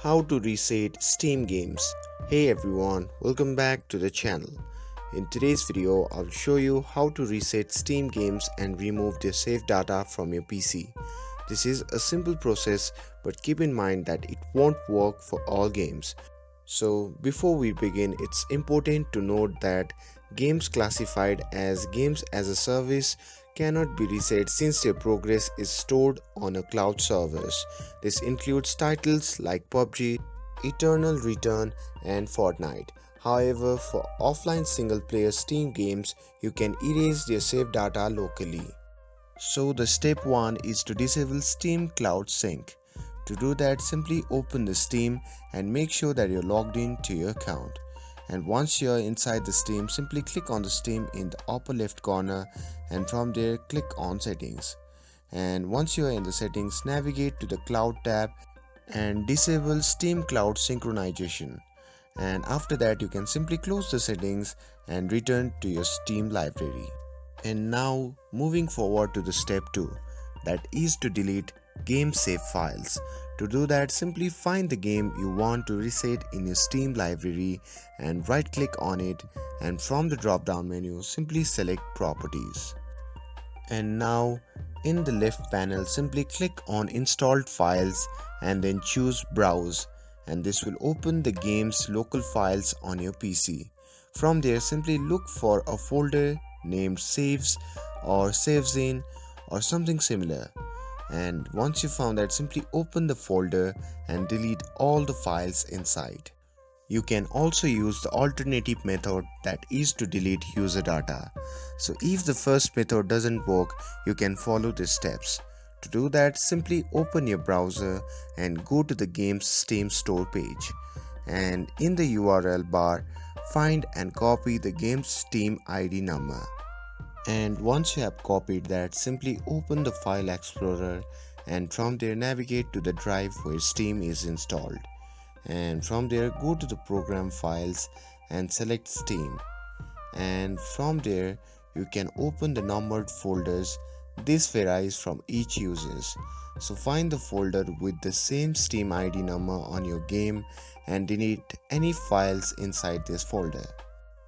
How to reset Steam games. Hey everyone, welcome back to the channel. In today's video, I'll show you how to reset Steam games and remove their saved data from your PC. This is a simple process, but keep in mind that it won't work for all games. So before we begin, it's important to note that games classified as games as a service cannot be reset since their progress is stored on a cloud service. This includes titles like PUBG, Eternal Return and Fortnite. However, for offline single player Steam games, you can erase their saved data locally. So the step 1 is to disable Steam Cloud Sync. To do that, simply open the Steam and make sure that you're logged in to your account. And once you're inside the Steam, simply click on the Steam in the upper left corner and from there click on Settings. And once you're in the settings, navigate to the Cloud tab and disable Steam Cloud Synchronization. And after that, you can simply close the settings and return to your Steam library. And now moving forward to the step 2, that is to delete game save files. To do that, simply find the game you want to reset in your Steam library and right click on it, and from the drop down menu simply select properties. And now in the left panel, simply click on installed files and then choose browse, and this will open the game's local files on your PC. From there, simply look for a folder named saves or saves in or something similar. And once you found that, simply open the folder and delete all the files inside. You can also use the alternative method, that is to delete user data. So if the first method doesn't work, you can follow the steps. To do that, simply open your browser and go to the game's Steam store page. And in the URL bar, find and copy the game's Steam ID number. And once you have copied that, simply open the File Explorer and from there navigate to the drive where Steam is installed. And from there go to the program files and select Steam. And from there you can open the numbered folders. This varies from each user. So find the folder with the same Steam ID number on your game and delete any files inside this folder.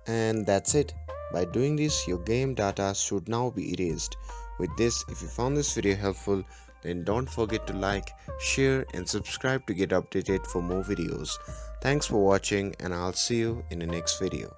And that's it. By doing this, your game data should now be erased. With this, if you found this video helpful, then don't forget to like, share and subscribe to get updated for more videos. Thanks for watching, and I'll see you in the next video.